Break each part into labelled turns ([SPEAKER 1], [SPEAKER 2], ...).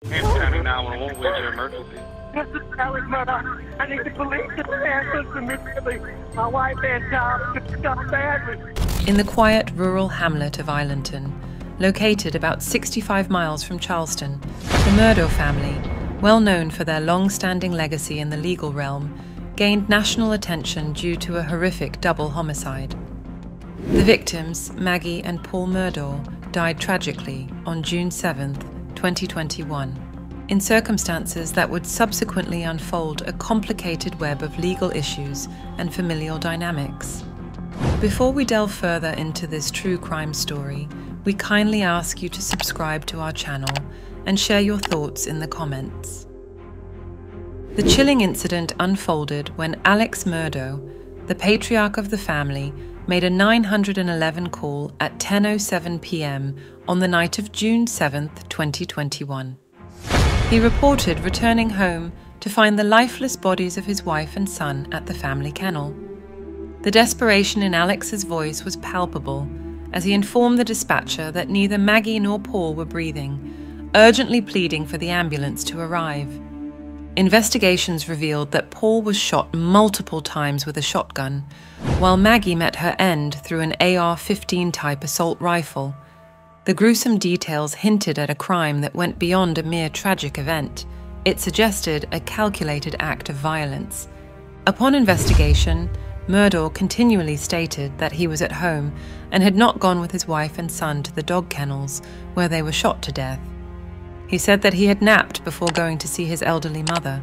[SPEAKER 1] County 911 with your emergency.
[SPEAKER 2] This is Alex Murdaugh. I need the police to answer immediately. My wife and child are shot badly.
[SPEAKER 3] In the quiet rural hamlet of Islington, located about 65 miles from Charleston, the Murdaugh family, well known for their long-standing legacy in the legal realm, gained national attention due to a horrific double homicide. The victims, Maggie and Paul Murdaugh, died tragically on June 7, 2021, in circumstances that would subsequently unfold a complicated web of legal issues and familial dynamics. Before we delve further into this true crime story, we kindly ask you to subscribe to our channel and share your thoughts in the comments. The chilling incident unfolded when Alex Murdaugh, the patriarch of the family, made a 911 call at 10:07 p.m. on the night of June 7, 2021. He reported returning home to find the lifeless bodies of his wife and son at the family kennel. The desperation in Alex's voice was palpable as he informed the dispatcher that neither Maggie nor Paul were breathing, urgently pleading for the ambulance to arrive. Investigations revealed that Paul was shot multiple times with a shotgun, while Maggie met her end through an AR-15 type assault rifle. The gruesome details hinted at a crime that went beyond a mere tragic event. It suggested a calculated act of violence. Upon investigation, Murdaugh continually stated that he was at home and had not gone with his wife and son to the dog kennels, where they were shot to death. He said that he had napped before going to see his elderly mother.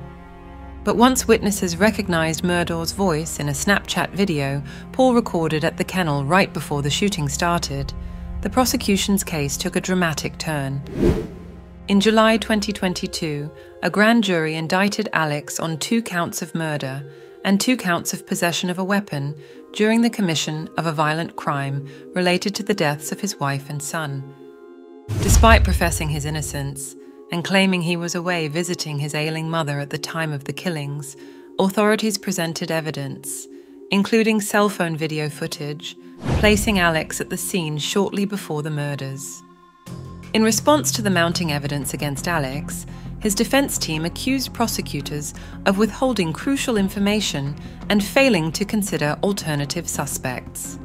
[SPEAKER 3] But once witnesses recognized Murdaugh's voice in a Snapchat video Paul recorded at the kennel right before the shooting started, the prosecution's case took a dramatic turn. In July 2022, a grand jury indicted Alex on 2 counts of murder and 2 counts of possession of a weapon during the commission of a violent crime related to the deaths of his wife and son. Despite professing his innocence and claiming he was away visiting his ailing mother at the time of the killings, authorities presented evidence, including cell phone video footage, placing Alex at the scene shortly before the murders. In response to the mounting evidence against Alex, his defense team accused prosecutors of withholding crucial information and failing to consider alternative suspects.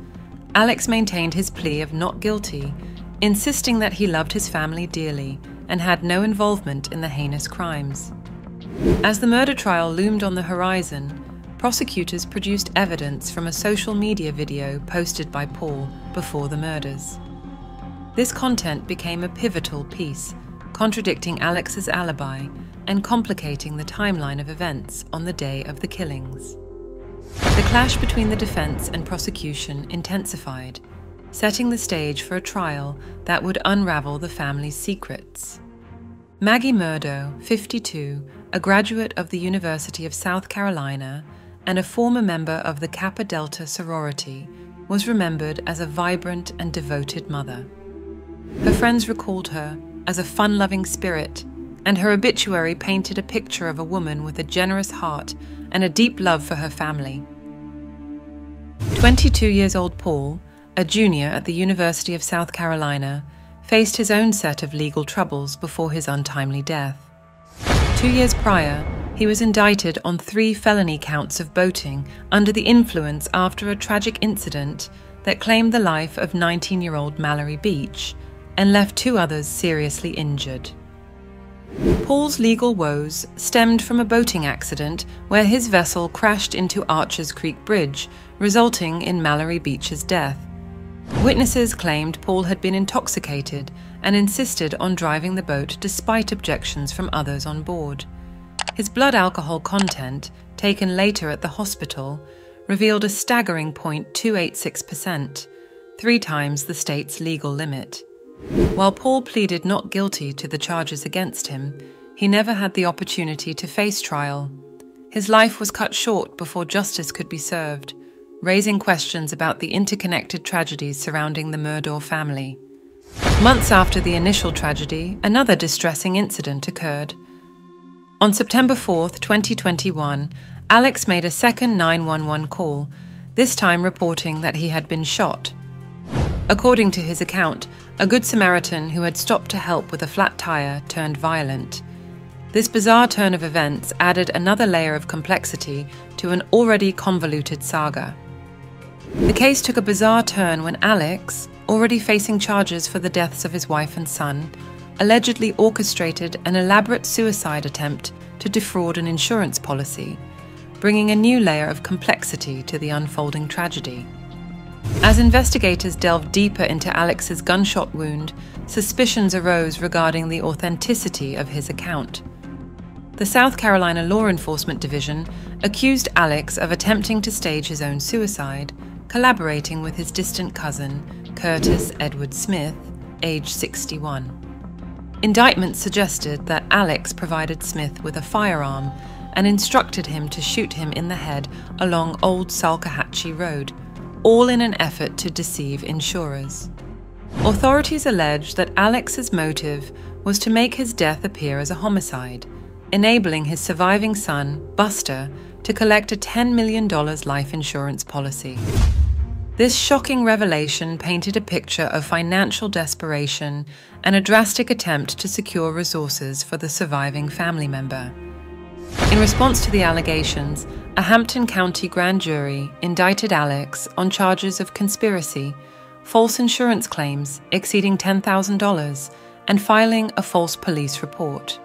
[SPEAKER 3] Alex maintained his plea of not guilty, insisting that he loved his family dearly and had no involvement in the heinous crimes. As the murder trial loomed on the horizon, prosecutors produced evidence from a social media video posted by Paul before the murders. This content became a pivotal piece, contradicting Alex's alibi and complicating the timeline of events on the day of the killings. The clash between the defense and prosecution intensified, setting the stage for a trial that would unravel the family's secrets. Maggie Murdaugh, 52, a graduate of the University of South Carolina and a former member of the Kappa Delta sorority, was remembered as a vibrant and devoted mother. Her friends recalled her as a fun-loving spirit, and her obituary painted a picture of a woman with a generous heart and a deep love for her family. 22-year-old Paul, a junior at the University of South Carolina, faced his own set of legal troubles before his untimely death. 2 years prior, he was indicted on 3 felony counts of boating under the influence after a tragic incident that claimed the life of 19-year-old Mallory Beach and left 2 others seriously injured. Paul's legal woes stemmed from a boating accident where his vessel crashed into Archers Creek Bridge, resulting in Mallory Beach's death. Witnesses claimed Paul had been intoxicated and insisted on driving the boat despite objections from others on board. His blood alcohol content, taken later at the hospital, revealed a staggering 0.286%, 3 times the state's legal limit. While Paul pleaded not guilty to the charges against him, he never had the opportunity to face trial. His life was cut short before justice could be served, raising questions about the interconnected tragedies surrounding the Murdaugh family. Months after the initial tragedy, another distressing incident occurred. On September 4, 2021, Alex made a second 911 call, this time reporting that he had been shot. According to his account, a Good Samaritan who had stopped to help with a flat tire turned violent. This bizarre turn of events added another layer of complexity to an already convoluted saga. The case took a bizarre turn when Alex, already facing charges for the deaths of his wife and son, allegedly orchestrated an elaborate suicide attempt to defraud an insurance policy, bringing a new layer of complexity to the unfolding tragedy. As investigators delved deeper into Alex's gunshot wound, suspicions arose regarding the authenticity of his account. The South Carolina Law Enforcement Division accused Alex of attempting to stage his own suicide, collaborating with his distant cousin, Curtis Edward Smith, age 61. Indictments suggested that Alex provided Smith with a firearm and instructed him to shoot him in the head along Old Salkehatchie Road, all in an effort to deceive insurers. Authorities allege that Alex's motive was to make his death appear as a homicide, enabling his surviving son, Buster, to collect a $10 million life insurance policy. This shocking revelation painted a picture of financial desperation and a drastic attempt to secure resources for the surviving family member. In response to the allegations, a Hampton County grand jury indicted Alex on charges of conspiracy, false insurance claims exceeding $10,000, and filing a false police report.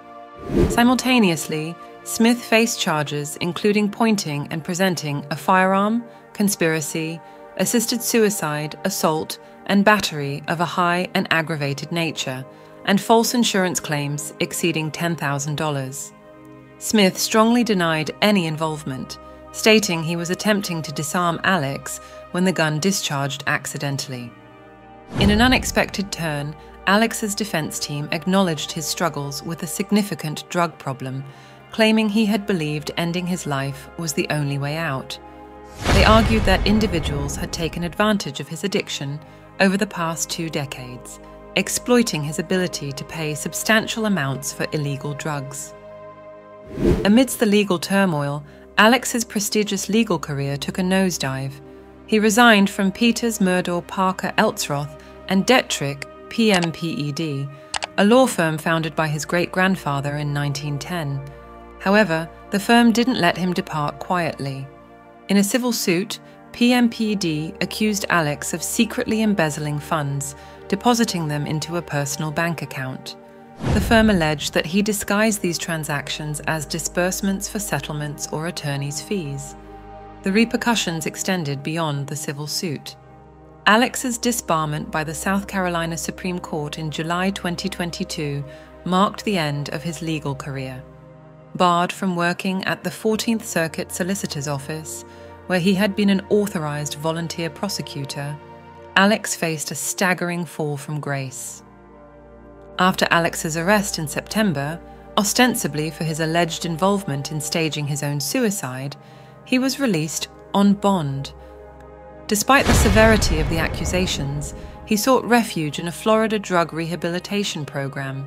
[SPEAKER 3] Simultaneously, Smith faced charges including pointing and presenting a firearm, conspiracy, assisted suicide, assault, and battery of a high and aggravated nature, and false insurance claims exceeding $10,000. Smith strongly denied any involvement, stating he was attempting to disarm Alex when the gun discharged accidentally. In an unexpected turn, Alex's defense team acknowledged his struggles with a significant drug problem, claiming he had believed ending his life was the only way out. They argued that individuals had taken advantage of his addiction over the past 2 decades, exploiting his ability to pay substantial amounts for illegal drugs. Amidst the legal turmoil, Alex's prestigious legal career took a nosedive. He resigned from Peters, Murdaugh, Parker, Eltsroth, and Detrick, PMPED, a law firm founded by his great-grandfather in 1910. However, the firm didn't let him depart quietly. In a civil suit, PMPED accused Alex of secretly embezzling funds, depositing them into a personal bank account. The firm alleged that he disguised these transactions as disbursements for settlements or attorney's fees. The repercussions extended beyond the civil suit. Alex's disbarment by the South Carolina Supreme Court in July 2022 marked the end of his legal career. Barred from working at the 14th Circuit Solicitor's Office, where he had been an authorized volunteer prosecutor, Alex faced a staggering fall from grace. After Alex's arrest in September, ostensibly for his alleged involvement in staging his own suicide, he was released on bond. Despite the severity of the accusations, he sought refuge in a Florida drug rehabilitation program.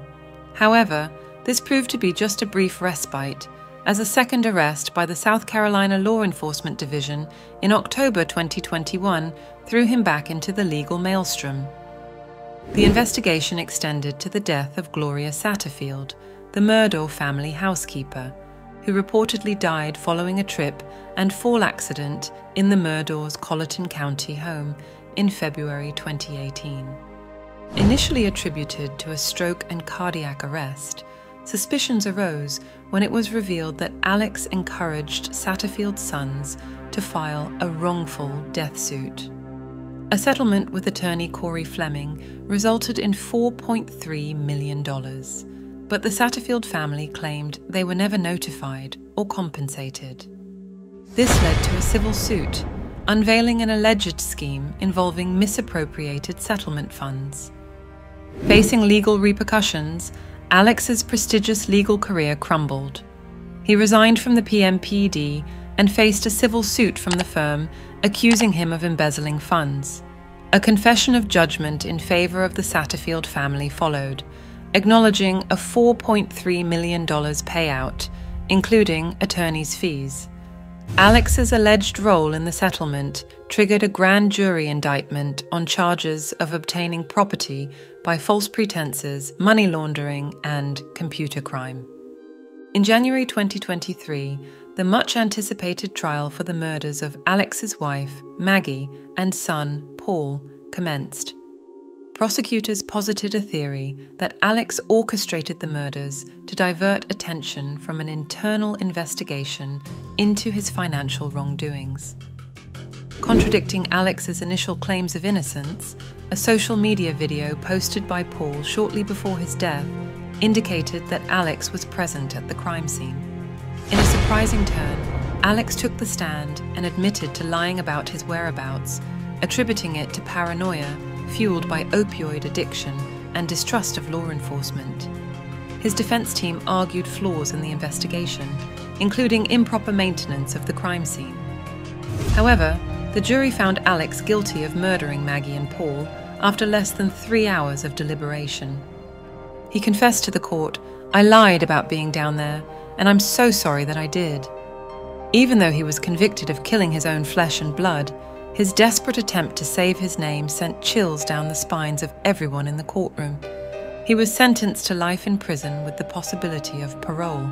[SPEAKER 3] However, this proved to be just a brief respite, as a second arrest by the South Carolina Law Enforcement Division in October 2021 threw him back into the legal maelstrom. The investigation extended to the death of Gloria Satterfield, the Murdaugh family housekeeper, who reportedly died following a trip and fall accident in the Murdaugh's Colleton County home in February 2018. Initially attributed to a stroke and cardiac arrest, suspicions arose when it was revealed that Alex encouraged Satterfield's sons to file a wrongful death suit. A settlement with attorney Corey Fleming resulted in $4.3 million, but the Satterfield family claimed they were never notified or compensated. This led to a civil suit, unveiling an alleged scheme involving misappropriated settlement funds. Facing legal repercussions, Alex's prestigious legal career crumbled. He resigned from the PMPD and faced a civil suit from the firm accusing him of embezzling funds. A confession of judgment in favor of the Satterfield family followed, acknowledging a $4.3 million payout, including attorney's fees. Alex's alleged role in the settlement triggered a grand jury indictment on charges of obtaining property by false pretenses, money laundering, and computer crime. In January 2023, the much-anticipated trial for the murders of Alex's wife, Maggie, and son, Paul, commenced. Prosecutors posited a theory that Alex orchestrated the murders to divert attention from an internal investigation into his financial wrongdoings. Contradicting Alex's initial claims of innocence, a social media video posted by Paul shortly before his death indicated that Alex was present at the crime scene. In a surprising turn, Alex took the stand and admitted to lying about his whereabouts, attributing it to paranoia fueled by opioid addiction and distrust of law enforcement. His defense team argued flaws in the investigation, including improper maintenance of the crime scene. However, the jury found Alex guilty of murdering Maggie and Paul after less than 3 hours of deliberation. He confessed to the court, "I lied about being down there, and I'm so sorry that I did." Even though he was convicted of killing his own flesh and blood, his desperate attempt to save his name sent chills down the spines of everyone in the courtroom. He was sentenced to life in prison with the possibility of parole.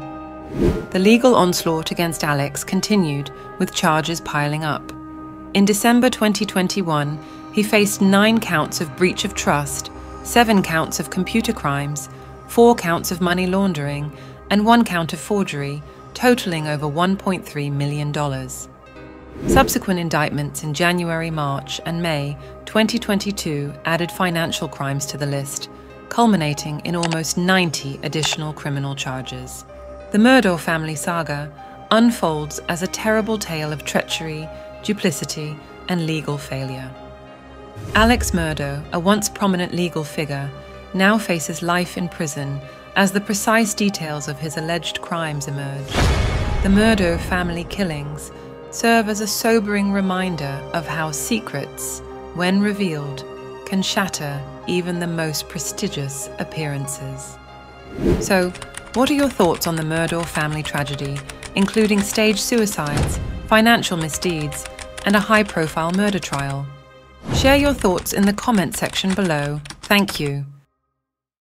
[SPEAKER 3] The legal onslaught against Alex continued, with charges piling up. In December 2021, he faced 9 counts of breach of trust, 7 counts of computer crimes, 4 counts of money laundering, and 1 count of forgery, totaling over $1.3 million. Subsequent indictments in January, March, and May 2022 added financial crimes to the list, culminating in almost 90 additional criminal charges. The Murdaugh family saga unfolds as a terrible tale of treachery, duplicity, and legal failure. Alex Murdaugh, a once prominent legal figure, now faces life in prison as the precise details of his alleged crimes emerge. The Murdaugh family killings serve as a sobering reminder of how secrets, when revealed, can shatter even the most prestigious appearances. So, what are your thoughts on the Murdaugh family tragedy, including staged suicides, financial misdeeds, and a high-profile murder trial? Share your thoughts in the comment section below. Thank you.